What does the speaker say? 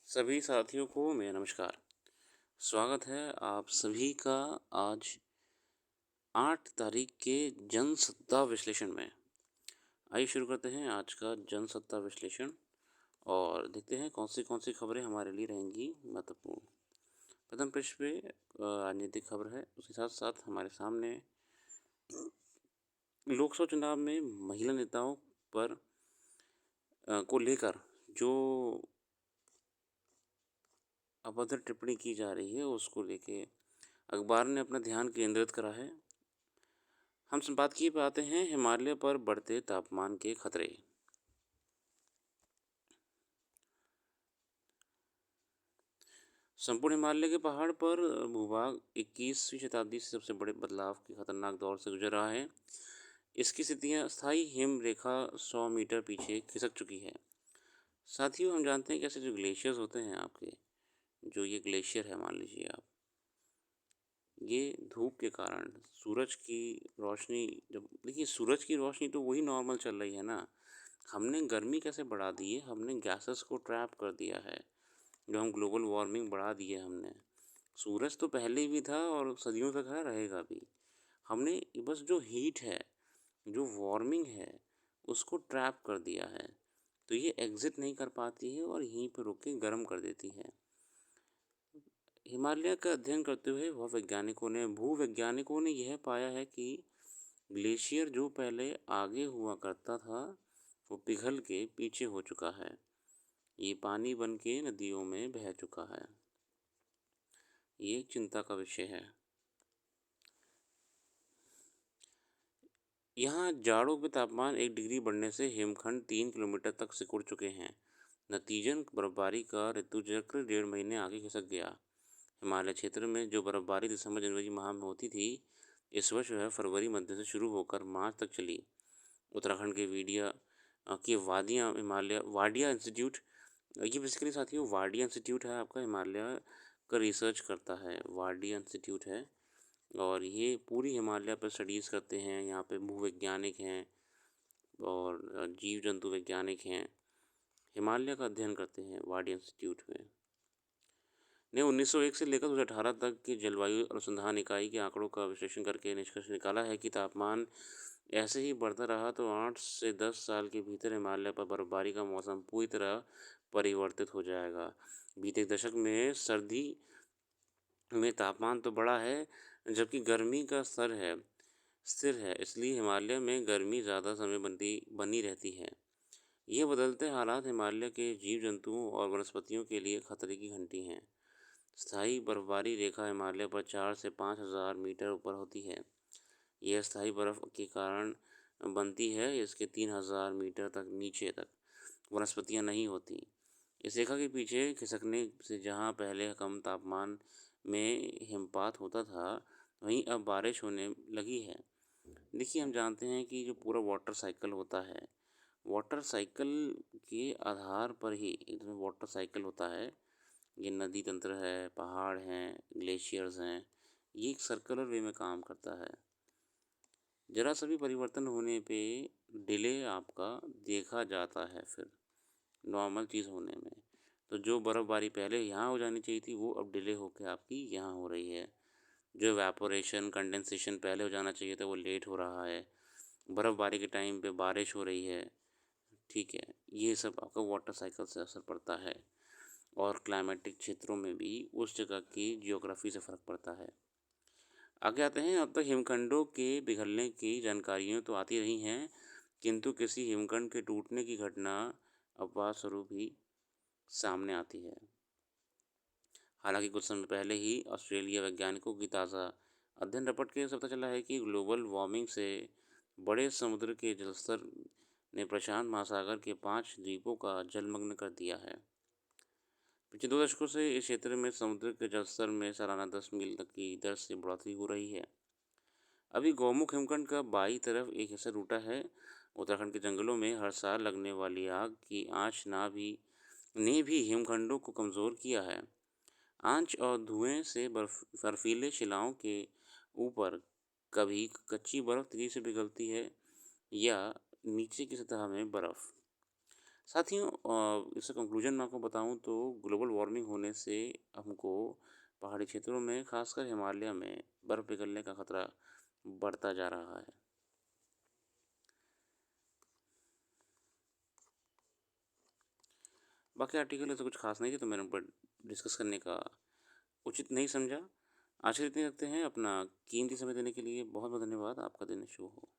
सभी साथियों को मेरा नमस्कार। स्वागत है आप सभी का आज 8 तारीख के जनसत्ता विश्लेषण में। आइए शुरू करते हैं आज का जनसत्ता विश्लेषण और देखते हैं कौन सी खबरें हमारे लिए रहेंगी महत्वपूर्ण। प्रथम पृष्ठ पे राजनीतिक खबर है, उसके साथ-साथ हमारे सामने लोकसभा चुनाव में महिला नेताओं पर को लेकर जो अभद्र टिप्पणी की जा रही है, उसको लेके अखबार ने अपना ध्यान केंद्रित करा है। हम संपादकीय पे आते हैं, हिमालय पर बढ़ते तापमान के खतरे। संपूर्ण हिमालय के पहाड़ पर भूभाग 21वीं शताब्दी से सबसे बड़े बदलाव के खतरनाक दौर से गुजर रहा है। इसकी स्थितियां स्थायी हिम रेखा 100 मीटर पीछे खिसक चुकी है। साथियों, हम जानते हैं कैसे जो ग्लेशियर्स होते हैं आपके, जो ये ग्लेशियर है मान लीजिए आप, ये धूप के कारण सूरज की रोशनी, जब देखिए सूरज की रोशनी तो वही नॉर्मल चल रही है ना। हमने गर्मी कैसे बढ़ा दी है, हमने गैसेस को ट्रैप कर दिया है, जो हम ग्लोबल वार्मिंग बढ़ा दी है हमने। सूरज तो पहले भी था और सदियों तक है, रहेगा भी। हमने बस जो हीट है, जो वार्मिंग है, उसको ट्रैप कर दिया है, तो ये एग्जिट नहीं कर पाती है और यहीं पर रुक के गर्म कर देती है। हिमालय का अध्ययन करते हुए भूवैज्ञानिकों ने यह पाया है कि ग्लेशियर जो पहले आगे हुआ करता था, वो पिघल के पीछे हो चुका है। ये पानी बन के नदियों में बह चुका है। ये एक चिंता का विषय है। यहाँ जाड़ों में तापमान 1 डिग्री बढ़ने से हिमखंड 3 किलोमीटर तक सिकुड़ चुके हैं। नतीजन बर्फबारी का ऋतु चक्र 1.5 महीने आगे खिसक गया। हिमालय क्षेत्र में जो बर्फबारी दिसंबर जनवरी माह में होती थी, इस वर्ष वह फरवरी मध्य से शुरू होकर मार्च तक चली। उत्तराखंड के वादियाँ हिमालय वाडिया इंस्टीट्यूट, ये बेसिकली साथियों वाडिया इंस्टीट्यूट है आपका, हिमालय का रिसर्च करता है, वाडिया इंस्टीट्यूट है। और ये पूरी हिमालय पर स्टडीज़ करते हैं। यहाँ पे भूवैज्ञानिक हैं और जीव जंतु वैज्ञानिक हैं, हिमालय का अध्ययन करते हैं वाडिया इंस्टीट्यूट में। ने 1901 से लेकर 2018 तक की जलवायु अनुसंधान इकाई के आंकड़ों का विश्लेषण करके निष्कर्ष निकाला है कि तापमान ऐसे ही बढ़ता रहा तो 8 से 10 साल के भीतर हिमालय पर बर्फबारी का मौसम पूरी तरह परिवर्तित हो जाएगा। बीते दशक में सर्दी में तापमान तो बढ़ा है, जबकि गर्मी का स्तर है स्थिर है, इसलिए हिमालय में गर्मी ज़्यादा समय बनी रहती है। ये बदलते हालात हिमालय के जीव जंतुओं और वनस्पतियों के लिए खतरे की घंटी हैं। स्थायी बर्फबारी रेखा हिमालय पर 4 से 5,000 मीटर ऊपर होती है। यह स्थायी बर्फ के कारण बनती है, इसके 3,000 मीटर तक नीचे तक वनस्पतियाँ नहीं होती। इस रेखा के पीछे खिसकने से जहाँ पहले कम तापमान में हिमपात होता था, वहीं अब बारिश होने लगी है। देखिए, हम जानते हैं कि जो पूरा वाटर साइकिल होता है, वाटर साइकिल के आधार पर ही इसमें वाटर साइकिल होता है। ये नदी तंत्र है, पहाड़ हैं, ग्लेशियर्स हैं, ये एक सर्कुलर वे में काम करता है। ज़रा सा भी परिवर्तन होने पे डिले आपका देखा जाता है फिर नॉर्मल चीज़ होने में। तो जो बर्फ़बारी पहले यहाँ हो जानी चाहिए थी, वो अब डिले होके आपकी यहाँ हो रही है। जो इवेपोरेशन, कंडेंसेशन पहले हो जाना चाहिए था, वो लेट हो रहा है। बर्फ़बारी के टाइम पे बारिश हो रही है, ठीक है। ये सब आपका वाटर साइकिल से असर पड़ता है और क्लाइमेटिक क्षेत्रों में भी उस जगह की जियोग्राफी से फ़र्क पड़ता है। आगे आते हैं, अब तक हिमखंडों के पिघलने की जानकारियाँ तो आती रही हैं, किंतु किसी हिमखंड के टूटने की घटना अपवाद स्वरूप ही सामने आती है। हालांकि कुछ समय पहले ही ऑस्ट्रेलिया वैज्ञानिकों की ताज़ा अध्ययन रिपोर्ट के पता चला है कि ग्लोबल वार्मिंग से बड़े समुद्र के जलस्तर ने प्रशांत महासागर के 5 द्वीपों का जलमग्न कर दिया है। पिछले 2 दशकों से इस क्षेत्र में समुद्र के जलस्तर में सालाना 10 मील तक की दर से बढ़ोतरी हो रही है। अभी गौमुख हिमखंड का बाई तरफ एक हिस्सा टूटा है। उत्तराखंड के जंगलों में हर साल लगने वाली आग की आंच ने भी हिमखंडों को कमज़ोर किया है। आंच और धुएं से बर्फीले शिलाओं के ऊपर कभी कच्ची बर्फ तेजी से पिघलती है या नीचे की सतह में बर्फ। साथियों इसका कंक्लूजन मैं आपको बताऊँ तो ग्लोबल वार्मिंग होने से हमको पहाड़ी क्षेत्रों में ख़ासकर हिमालय में बर्फ़ पिघलने का खतरा बढ़ता जा रहा है। बाकी आर्टिकल ऐसा कुछ ख़ास नहीं थे तो मैंने उन पर डिस्कस करने का उचित नहीं समझा। आशा इतनी रखते हैं। अपना कीमती समय देने के लिए बहुत-बहुत धन्यवाद। आपका दिन शुभ हो।